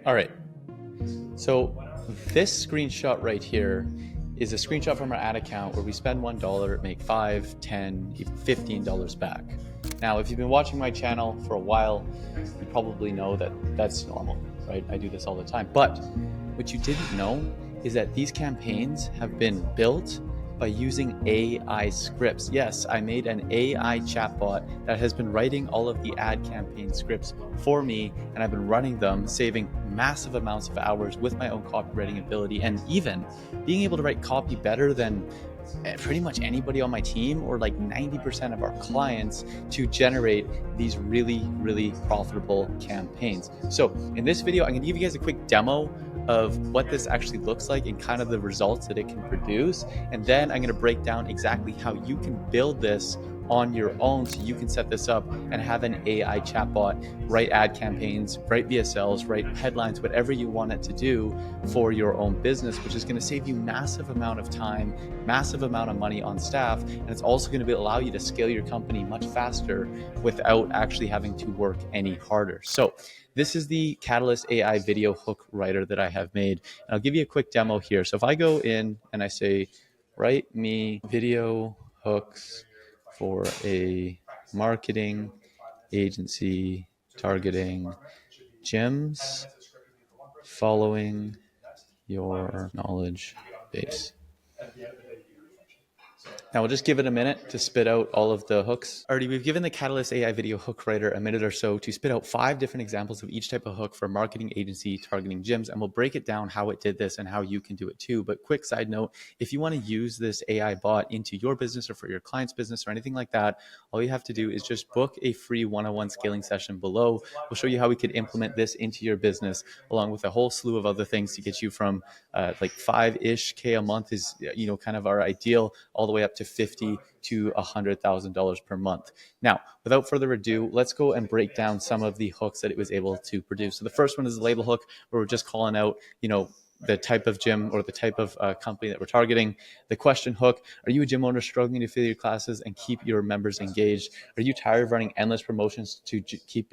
All right, so this screenshot right here is a screenshot from our ad account where we spend $1, make $5, $10, even $15 back. Now, if you've been watching my channel for a while, you probably know that that's normal, right? I do this all the time. But what you didn't know is that these campaigns have been built by using AI scripts. Yes, I made an AI chatbot that has been writing all of the ad campaign scripts for me, and I've been running them, saving massive amounts of hours with my own copywriting ability, and even being able to write copy better than pretty much anybody on my team, or like 90% of our clients, to generate these really profitable campaigns. So in this video, I'm gonna give you guys a quick demo of what this actually looks like and kind of the results that it can produce. And then I'm gonna break down exactly how you can build this on your own, so you can set this up and have an AI chatbot write ad campaigns, write VSLs, write headlines, whatever you want it to do for your own business, which is going to save you massive amount of time, massive amount of money on staff, and it's also going to allow you to scale your company much faster without actually having to work any harder. So this is the Catalyst AI video hook writer that I have made, and I'll give you a quick demo here. So if I go in and I say, write me video hooks for a marketing agency targeting gyms following your knowledge base. Now we'll just give it a minute to spit out all of the hooks. Alrighty, we've given the Catalyst AI video hook writer a minute or so to spit out 5 different examples of each type of hook for marketing agency targeting gyms, and we'll break it down how it did this and how you can do it too. But quick side note, if you want to use this AI bot into your business or for your client's business or anything like that, all you have to do is just book a free one-on-one scaling session below. We'll show you how we could implement this into your business, along with a whole slew of other things to get you from like 5-ish K a month is, kind of our ideal, all the way up to $50,000 to $100,000 per month. Now, without further ado, let's go and break down some of the hooks that it was able to produce. So the first one is the label hook, where we're just calling out, the type of gym or the type of company that we're targeting. The question hook: are you a gym owner struggling to fill your classes and keep your members engaged? Are you tired of running endless promotions to keep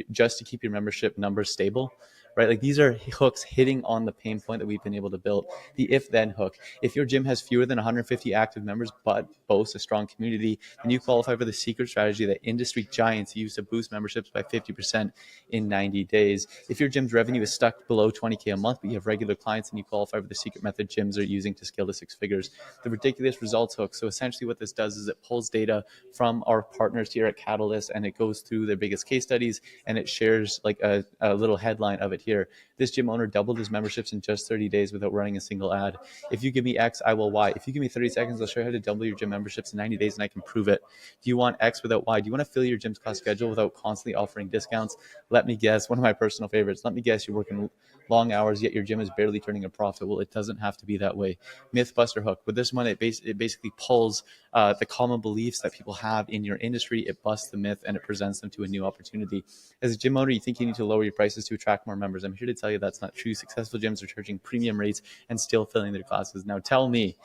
your membership numbers stable? Right? Like, these are hooks hitting on the pain point that we've been able to build. The if then hook: if your gym has fewer than 150 active members but boasts a strong community, then you qualify for the secret strategy that industry giants use to boost memberships by 50% in 90 days. If your gym's revenue is stuck below 20K a month, but you have regular clients, and you qualify for the secret method gyms are using to scale to 6 figures. The ridiculous results hook: so essentially what this does is it pulls data from our partners here at Catalyst, and it goes through their biggest case studies, and it shares like a little headline of it here. This gym owner doubled his memberships in just 30 days without running a single ad. If you give me X, I will Y. If you give me 30 seconds, I'll show you how to double your gym memberships in 90 days, and I can prove it. Do you want X without Y? Do you want to fill your gym's class schedule without constantly offering discounts? Let me guess, one of my personal favorites. Let me guess, you're working long hours, yet your gym is barely turning a profit. Well, it doesn't have to be that way. Mythbuster hook: with this one, it basically pulls the common beliefs that people have in your industry. It busts the myth and it presents them to a new opportunity. As a gym owner, you think you need to lower your prices to attract more members. I'm here to tell you that's not true. Successful gyms are charging premium rates and still filling their classes. Now tell me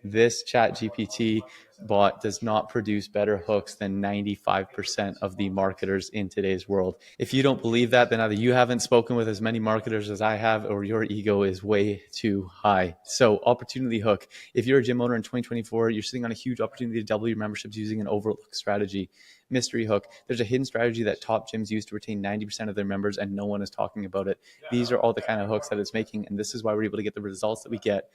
this ChatGPT bot does not produce better hooks than 95% of the marketers in today's world. If you don't believe that, then either you haven't spoken with as many marketers as I have, or your ego is way too high. So opportunity hook: if you're a gym owner in 2024, you're sitting on a huge opportunity to double your memberships using an overlooked strategy. Mystery hook: there's a hidden strategy that top gyms use to retain 90% of their members, and no one is talking about it. These are all the kind of hooks that it's making, and this is why we're able to get the results that we get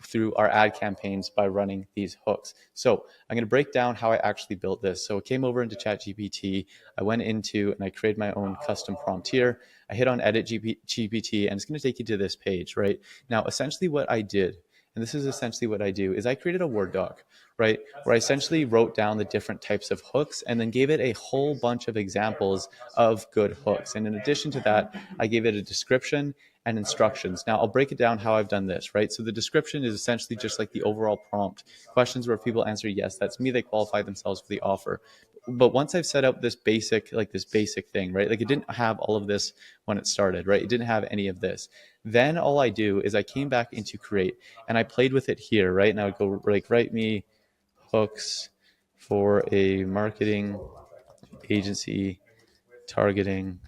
through our ad campaigns by running these hooks. So I'm going to break down how I actually built this. So I came over into ChatGPT, I went into and I created my own custom prompt here. I hit on edit GPT, and it's going to take you to this page, right? Now, essentially what I did, and this is essentially what I do, is I created a Word doc, right, where I essentially wrote down the different types of hooks and then gave it a whole bunch of examples of good hooks. And in addition to that, I gave it a description and instructions. Now I'll break it down how I've done this, right? So the description is essentially just like the overall prompt. Questions where people answer yes, that's me, they qualify themselves for the offer. But once I've set up this basic thing, right? Like, it didn't have all of this when it started, right? It didn't have any of this. Then all I do is I came back into create and I played with it here, right? And I would go like, write me hooks for a marketing agency targeting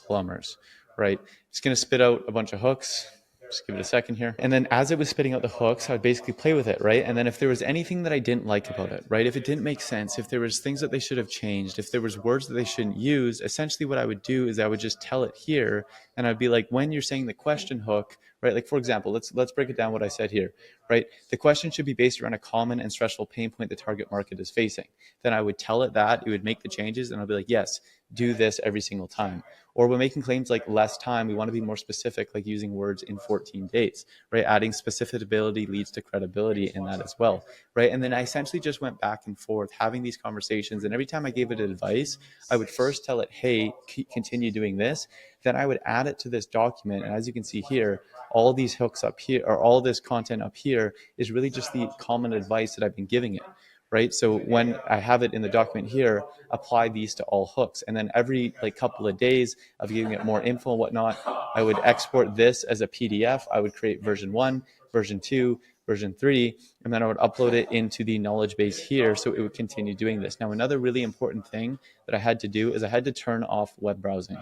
plumbers, right? It's going to spit out a bunch of hooks. Just give it a second here. And then as it was spitting out the hooks, I would basically play with it, right? And then if there was anything that I didn't like about it, right? If it didn't make sense, if there was things that they should have changed, if there was words that they shouldn't use, essentially what I would do is I would just tell it here. And I'd be like, when you're saying the question hook, right? Like for example, let's break it down what I said here, right? The question should be based around a common and stressful pain point the target market is facing. Then I would tell it that, it would make the changes, and I'll be like, yes, do this every single time. Or when making claims like less time, we want to be more specific, like using words in 14 days, right? Adding specificity leads to credibility in that as well, right? And then I essentially just went back and forth having these conversations. And every time I gave it advice, I would first tell it, hey, continue doing this. Then I would add it to this document. And as you can see here, all these hooks up here, or all this content up here, is really just the common advice that I've been giving it. Right. So when I have it in the document here, apply these to all hooks. And then every like couple of days of giving it more info and whatnot, I would export this as a PDF. I would create version 1, version 2, version 3, and then I would upload it into the knowledge base here. So it would continue doing this. Now, another really important thing that I had to do is I had to turn off web browsing.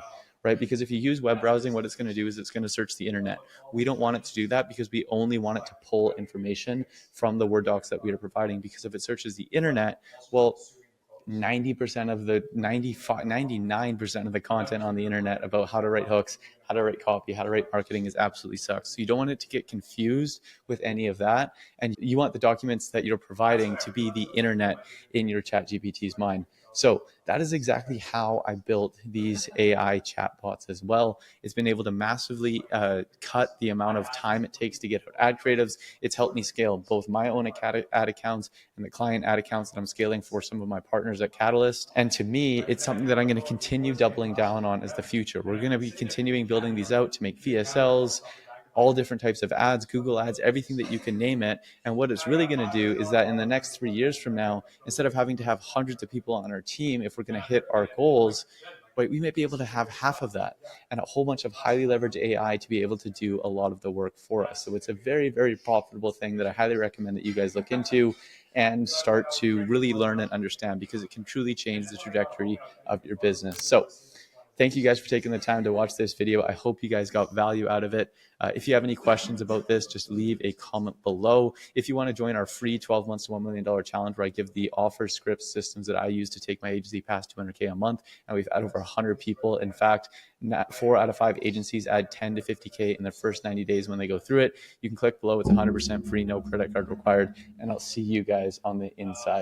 Right? Because if you use web browsing, what it's going to do is it's going to search the internet. We don't want it to do that because we only want it to pull information from the Word docs that we are providing. Because if it searches the internet, well, 90% of the 99% of the content on the internet about how to write hooks, how to write copy, how to write marketing is absolutely sucks. So you don't want it to get confused with any of that. And you want the documents that you're providing to be the internet in your ChatGPT's mind. So that is exactly how I built these AI chatbots as well. It's been able to massively cut the amount of time it takes to get ad creatives. It's helped me scale both my own ad accounts and the client ad accounts that I'm scaling for some of my partners at Catalyst. And to me, it's something that I'm going to continue doubling down on as the future. We're going to be continuing building these out to make VSLs, all different types of ads, Google ads, everything that you can name it. And what it's really going to do is that in the next 3 years from now, instead of having to have hundreds of people on our team, if we're going to hit our goals, right, we might be able to have half of that and a whole bunch of highly leveraged AI to be able to do a lot of the work for us. So it's a very, very profitable thing that I highly recommend that you guys look into and start to really learn and understand, because it can truly change the trajectory of your business. So thank you guys for taking the time to watch this video. I hope you guys got value out of it. If you have any questions about this, just leave a comment below. If you want to join our free 12 months to $1 million challenge, where I give the offer scripts systems that I use to take my agency past 200K a month, and we've had over 100 people. In fact, 4 out of 5 agencies add 10 to 50K in their first 90 days when they go through it. You can click below. It's 100% free, no credit card required, and I'll see you guys on the inside.